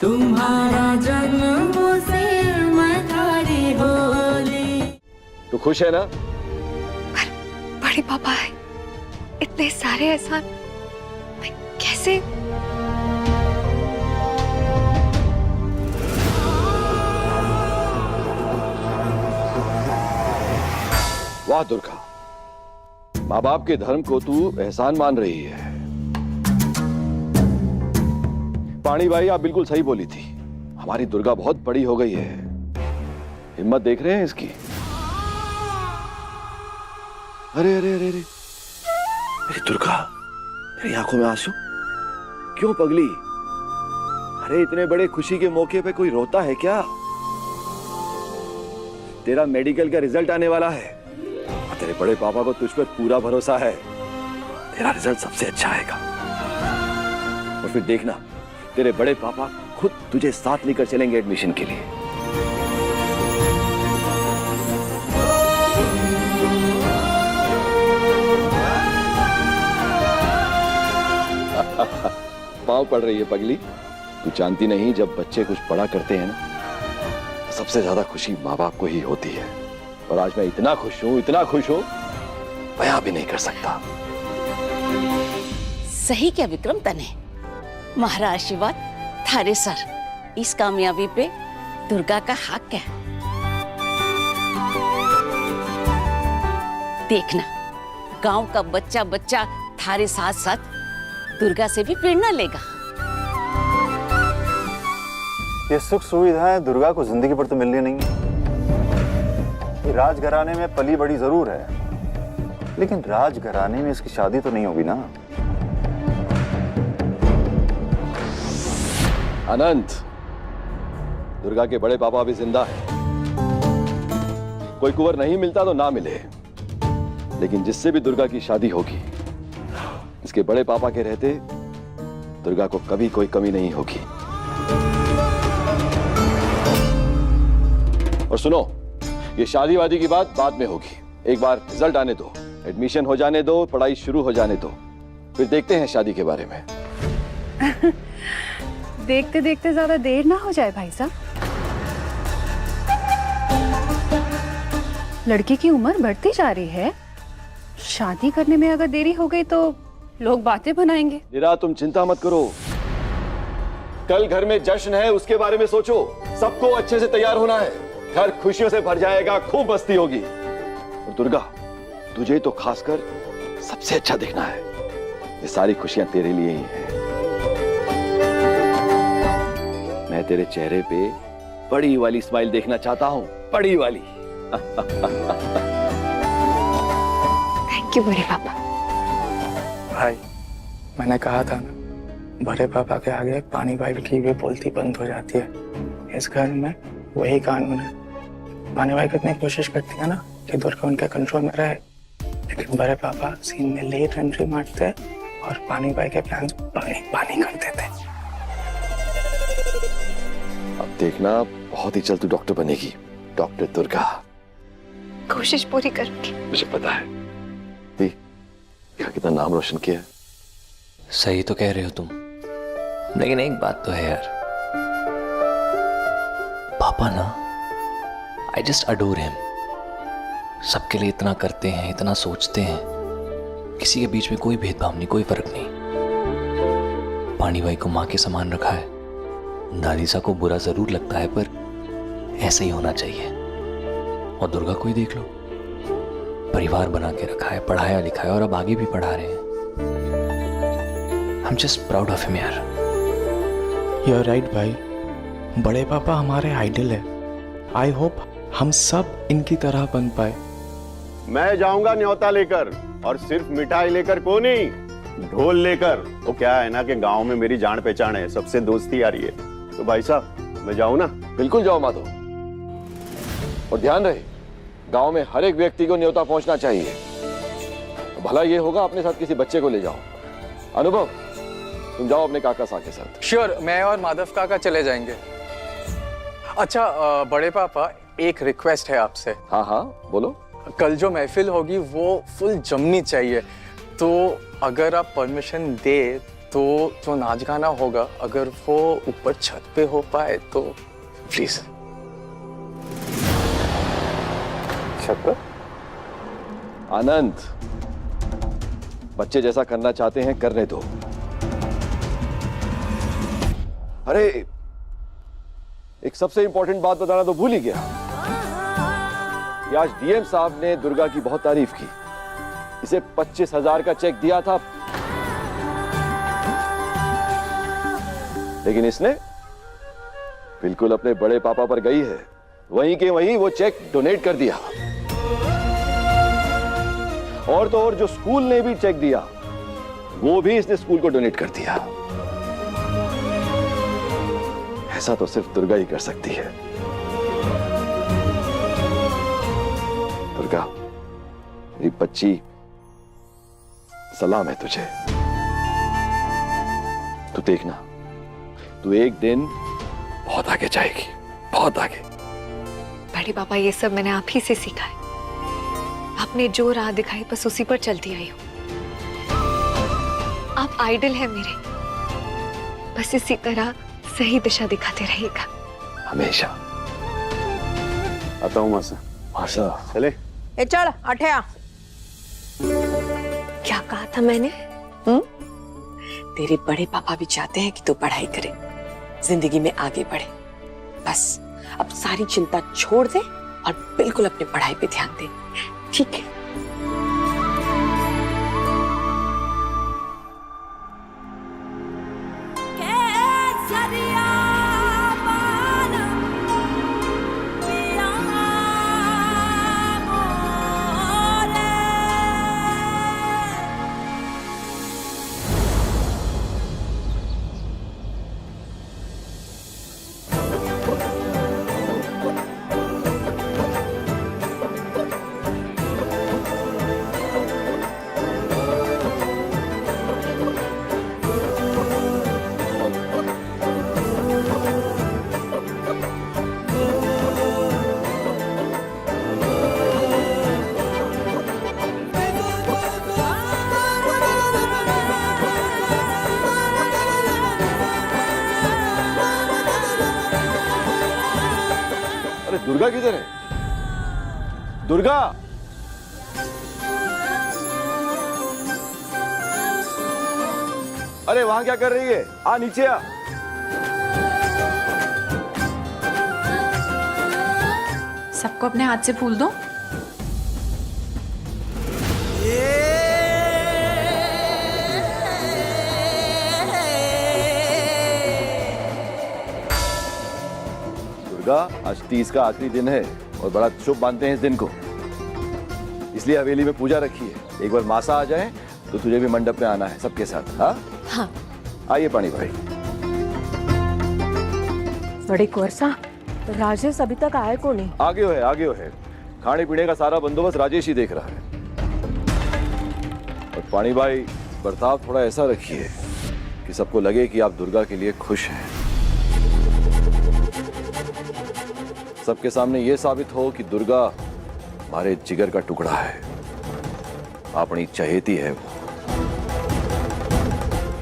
तुम्हारा जन्म से मैं थारी होली। तो खुश है ना? बड़े पापा है, इतने सारे एहसान मैं कैसे? वाह दुर्गा, माँ बाप के धर्म को तू एहसान मान रही है। पानी भाई आप बिल्कुल सही बोली थी, हमारी दुर्गा बहुत बड़ी हो गई है। हिम्मत देख रहे हैं इसकी? अरे अरे अरे अरे, मेरी दुर्गा, तेरी आंखों में आंसू क्यों पगली? अरे इतने बड़े खुशी के मौके पे कोई रोता है क्या? तेरा मेडिकल का रिजल्ट आने वाला है, तेरे बड़े पापा को तुझ पर पूरा भरोसा है। तेरा रिजल्ट सबसे अच्छा आएगा और फिर देखना, तेरे बड़े पापा खुद तुझे साथ लेकर चलेंगे एडमिशन के लिए। पाँव पड़ रही है पगली। तू जानती नहीं, जब बच्चे कुछ बड़ा करते हैं ना, सबसे ज्यादा खुशी माँ बाप को ही होती है। और आज मैं इतना खुश हूं, इतना खुश हूं, बयां भी नहीं कर सकता। सही क्या विक्रम तने? महाराज आशीर्वाद थारे सर। इस कामयाबी पे दुर्गा का हक है। देखना, गांव का बच्चा बच्चा थारे साथ साथ दुर्गा से भी प्रेरणा लेगा। ये सुख सुविधाएं दुर्गा को जिंदगी पर तो मिलनी नहीं है। राजघराने में पली बड़ी जरूर है, लेकिन राजघराने में इसकी शादी तो नहीं होगी ना। अनंत, दुर्गा के बड़े पापा अभी जिंदा है। कोई कुंवर नहीं मिलता तो ना मिले, लेकिन जिससे भी दुर्गा की शादी होगी, इसके बड़े पापा के रहते दुर्गा को कभी कोई कमी नहीं होगी। और सुनो, ये शादी वादी की बात बाद में होगी। एक बार रिजल्ट आने दो, एडमिशन हो जाने दो, पढ़ाई शुरू हो जाने दो, फिर देखते हैं शादी के बारे में। देखते देखते ज्यादा देर ना हो जाए भाई साहब। लड़की की उम्र बढ़ती जा रही है, शादी करने में अगर देरी हो गई तो लोग बातें बनाएंगे। नीरा, तुम चिंता मत करो, कल घर में जश्न है, उसके बारे में सोचो। सबको अच्छे से तैयार होना है, घर खुशियों से भर जाएगा, खूब मस्ती होगी। और दुर्गा, तुझे तो खासकर सबसे अच्छा दिखना है। ये सारी खुशियां तेरे लिए ही हैं। मैं तेरे चेहरे पे बड़ी वाली स्माइल देखना चाहता हूं, बड़ी वाली। थैंक यू बड़े पापा। भाई, मैंने कहा था ना, बड़े पापा के आगे पानी भाई की भी बोलती बंद हो जाती है। इस घर में वही कानून है। पानी भाई कितनी कोशिश करती है ना कि दुर्गा उनके कंट्रोल में रहे, लेकिन बड़े पापा सीन में लेट एंट्री मारते और पानी भाई के प्लान पानी पानी कर देते। अब देखना, बहुत ही जल्द तू डॉक्टर बनेगी, डॉक्टर दुर्गा। कोशिश पूरी करूंगी। मुझे पता है कितना नाम रोशन किया है। सही तो कह रहे हो तुम, लेकिन एक बात तो है यार, पापा ना, आई जस्ट अडोर हिम। सबके लिए इतना करते हैं, इतना सोचते हैं, किसी के बीच में कोई भेदभाव नहीं, कोई फर्क नहीं। पानी भाई को माँ के समान रखा है। दादी सा को बुरा जरूर लगता है, पर ऐसे ही होना चाहिए। और दुर्गा को ही देख लो, परिवार बना के रखा है, पढ़ाया लिखाया और अब आगे भी पढ़ा रहे हैं। I'm just proud of him यार। You're right भाई, बड़े पापा हमारे आइडल है। आई होप हम सब इनकी तरह बन पाए। मैं जाऊंगा न्योता लेकर, और सिर्फ मिठाई लेकर को नहीं, ढोल लेकर। तो क्या है ना कि गांव में मेरी जान पहचान है, सबसे दोस्ती आ रही है। तो भाई साहब, मैं जाऊं ना? बिल्कुल जाओ माधव, और ध्यान रहे, गांव में हर एक व्यक्ति को न्योता पहुंचना चाहिए। भला ये होगा अपने साथ किसी बच्चे को ले जाओ। अनुभव, तुम जाओ अपने काका साहब के साथ। श्योर, मैं और माधव काका चले जाएंगे। अच्छा बड़े पापा, एक रिक्वेस्ट है आपसे। हाँ हाँ बोलो। कल जो महफिल होगी वो फुल जमनी चाहिए, तो अगर आप परमिशन दे तो जो नाच गाना होगा अगर वो ऊपर छत पे हो पाए तो प्लीज। छत पर? आनंद, बच्चे जैसा करना चाहते हैं करने दो। अरे एक सबसे इंपॉर्टेंट बात बताना तो भूल ही गया कि आज डीएम साहब ने दुर्गा की बहुत तारीफ की, इसे 25,000 का चेक दिया था, लेकिन इसने बिल्कुल अपने बड़े पापा पर गई है, वहीं के वहीं वो चेक डोनेट कर दिया। और तो और जो स्कूल ने भी चेक दिया वो भी इसने स्कूल को डोनेट कर दिया। ऐसा तो सिर्फ दुर्गा ही कर सकती है। दुर्गा, मेरी बच्ची, सलाम है तुझे। तू देखना, तू एक दिन बहुत आगे जाएगी, बहुत आगे। बड़े पापा, ये सब मैंने आप ही से सीखा है। आपने जो राह दिखाई बस उसी पर चलती आई हूं। आप आइडल हैं मेरे, बस इसी तरह सही दिशा दिखाते रहिएगा हमेशा। आता हूँ मासा। मासा चले। ए चल अठया। क्या कहा था मैंने? तेरे बड़े पापा भी चाहते हैं कि तू पढ़ाई करे, जिंदगी में आगे बढ़े। बस अब सारी चिंता छोड़ दे और बिल्कुल अपनी पढ़ाई पे ध्यान दे, ठीक है? दुर्गा किधर है? दुर्गा, अरे वहां क्या कर रही है? आ नीचे आ। सबको अपने हाथ से फूल दो। दुर्गा, आज 30 का आखिरी दिन है और बड़ा शुभ मानते हैं इस दिन को, इसलिए हवेली में पूजा रखी है। एक बार मासा आ जाए तो तुझे भी मंडप में आना है सबके साथ। हाँ हाँ। आइए पानी भाई। बड़े कुंवर, राजेश अभी तक आए को नहीं? आगे है, आगे है। खाने पीने का सारा बंदोबस्त राजेश ही देख रहा है। और पानी भाई, बर्ताव थोड़ा ऐसा रखिए कि सबको लगे कि आप दुर्गा के लिए खुश हैं। सबके सामने ये साबित हो कि दुर्गा हमारे जिगर का टुकड़ा है, अपनी चहेती है वो।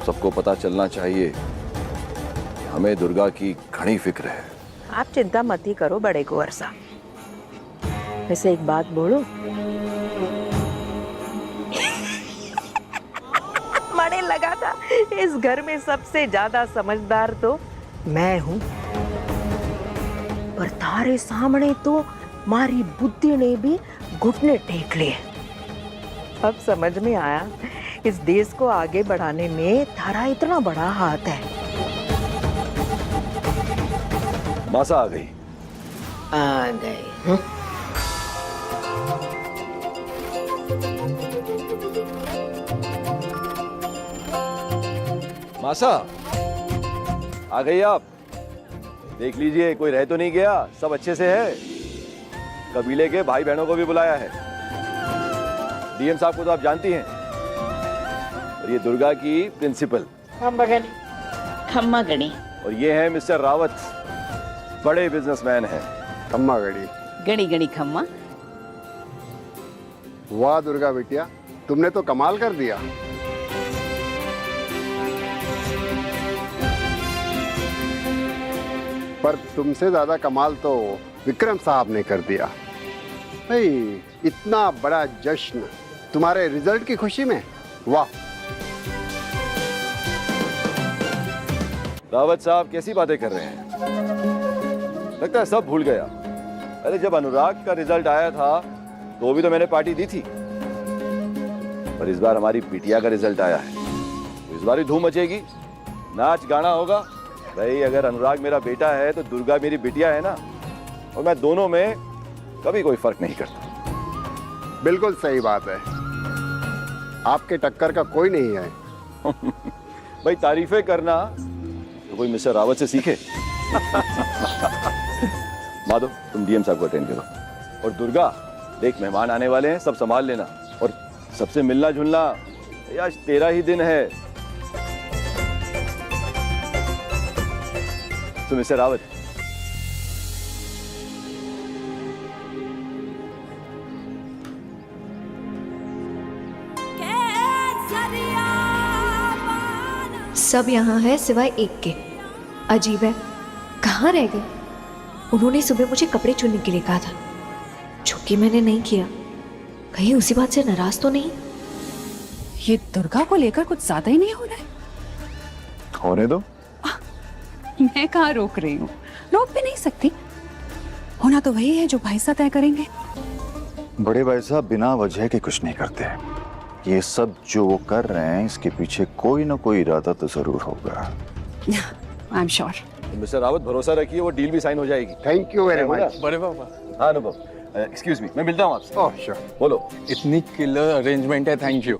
सबको पता चलना चाहिए कि हमें दुर्गा की घनी फिक्र है। आप चिंता मत ही करो बड़े कुंवर साहब। वैसे एक बात बोलूं? मने लगा था इस घर में सबसे ज्यादा समझदार तो मैं हूं, पर तारे सामने तो मारी बुद्धि ने भी घुटने टेक लिए। अब समझ में आया इस देश को आगे बढ़ाने में थारा इतना बड़ा हाथ है। मासा आ गई। आ गई। मासा आ गई आप? देख लीजिए कोई रह तो नहीं गया, सब अच्छे से है। कबीले के भाई बहनों को भी बुलाया है। डीएम साहब को तो आप जानती हैं, और ये दुर्गा की प्रिंसिपल खम्मा गणी, और ये है मिस्टर रावत, बड़े बिजनेसमैन हैं। खम्मा गड़ी। गणी गणी खम्मा। वाह दुर्गा बिटिया, तुमने तो कमाल कर दिया। पर तुमसे ज्यादा कमाल तो विक्रम साहब ने कर दिया भाई। इतना बड़ा जश्न तुम्हारे रिजल्ट की खुशी में, वाह। रावत साहब कैसी बातें कर रहे हैं, लगता है सब भूल गया। अरे जब अनुराग का रिजल्ट आया था तो भी तो मैंने पार्टी दी थी, पर इस बार हमारी बिटिया का रिजल्ट आया है तो इस बार ही धूम मचेगी, नाच गाना होगा। भाई अगर अनुराग मेरा बेटा है तो दुर्गा मेरी बिटिया है ना, और मैं दोनों में कभी कोई फर्क नहीं करता। बिल्कुल सही बात है, आपके टक्कर का कोई नहीं है। भाई तारीफें करना तो कोई मिस्टर रावत से सीखे। माधव तुम डीएम साहब को अटेंड करो, और दुर्गा देख मेहमान आने वाले हैं, सब संभाल लेना, और सबसे मिलना जुलना। आज तेरा ही दिन है। तो मिस्टर रावत, सब यहाँ है सिवाय एक के। अजीब है, कहाँ रह गए? उन्होंने सुबह मुझे कपड़े चुनने के लिए कहा था, जो कि मैंने नहीं किया। कहीं उसी बात से नाराज तो नहीं? ये दुर्गा को लेकर कुछ ज्यादा ही नहीं हो रहा है? होने दो। मैं कहाँ रोक रही हूँ, रोक भी नहीं सकती। होना तो वही है जो भाई साहब तय करेंगे। बड़े भाई साहब बिना वजह के कुछ नहीं करते। ये सब जो वो कर रहे हैं इसके पीछे कोई ना कोई इरादा तो जरूर होगा। I am sure. Mister Rawat भरोसा रखिए, वो डील भी साइन हो जाएगी। Thank you very much. बड़े पापा। हाँ अनुभव, एक्सक्यूज मी, मैं मिलता हूँ आपसे। Oh sure. बोलो। इतनी किलर अरेंजमेंट है, थैंक यू।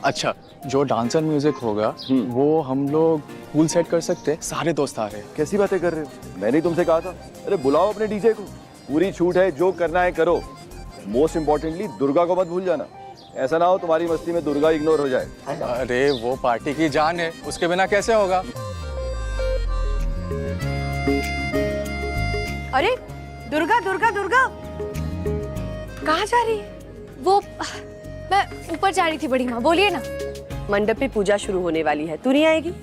अच्छा, जो डांसर म्यूजिक होगा वो हम लोग पूल सेट कर सकते हैं, सारे दोस्त आ रहे हैं। कैसी बातें कर रहे हो, मैंने ही तुमसे कहा था। अरे बुलाओ अपने डीजे को, पूरी छूट है, जो करना है करो। मोस्ट इम्पोर्टेंटली दुर्गा को मत भूल जाना, ऐसा ना हो तुम्हारी मस्ती में दुर्गा इग्नोर हो जाए। अरे वो पार्टी की जान है, उसके बिना कैसे होगा? अरे दुर्गा दुर्गा दुर्गा कहाँ जा रही है? वो मैं ऊपर जा रही थी बड़ी माँ, बोलिए ना। मंडप पे पूजा शुरू होने वाली है, तू नहीं आएगी?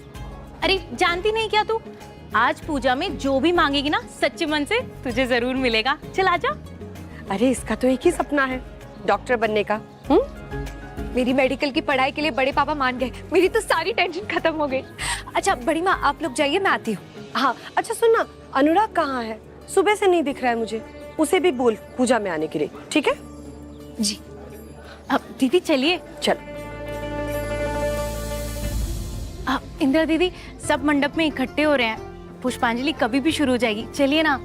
अरे जानती नहीं क्या तू, आज पूजा में जो भी मांगेगी ना सच्चे मन से तुझे जरूर मिलेगा। चल आजा। अरे इसका तो एक ही सपना है, डॉक्टर बनने का। मेरी मेडिकल की पढ़ाई के लिए बड़े पापा मान गए, मेरी तो सारी टेंशन खत्म हो गई। अच्छा बड़ी माँ आप लोग जाइए, मैं आती हूँ। हाँ अच्छा सुन ना, अनुराग कहाँ है? सुबह से नहीं दिख रहा है मुझे, उसे भी बोल पूजा में आने के लिए, ठीक है? जी। अब दीदी चलिए। चल। इंदिरा दीदी सब मंडप में इकट्ठे हो रहे हैं, पुष्पांजलि कभी भी शुरू हो जाएगी, चलिए ना।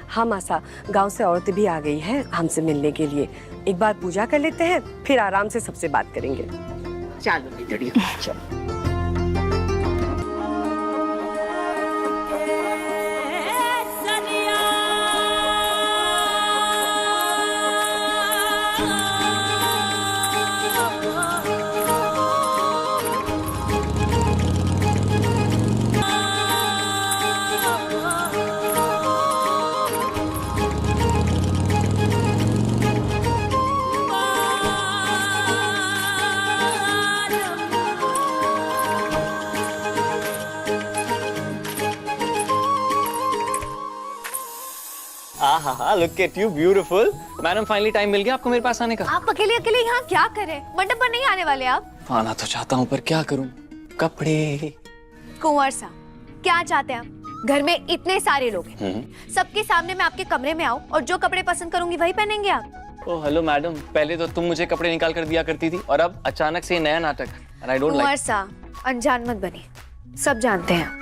हाँ मासा, गांव से औरतें भी आ गई हैं हमसे मिलने के लिए। एक बार पूजा कर लेते हैं, फिर आराम से सबसे बात करेंगे। चलो बिजड़ी, चलो। हाँ, look at you, beautiful. Madam finally time मिल गया आपको मेरे पास आने का। आप अकेले अकेले यहाँ क्या कर रहे हैं? मंडप पर नहीं आने वाले आप? आना तो चाहता हूँ पर क्या करूँ, कपड़े। कुंवर साहब क्या चाहते हैं आप? घर में इतने सारे लोग हैं, सबके सामने मैं आपके कमरे में आऊँ और जो कपड़े पसंद करूंगी वही पहनेंगे आप? ओह हेलो मैडम, पहले तो तुम मुझे कपड़े निकाल कर दिया करती थी और अब अचानक से ये नया नाटक। And I don't like। कुंवर साहब अनजान मत बनिए, सब जानते हैं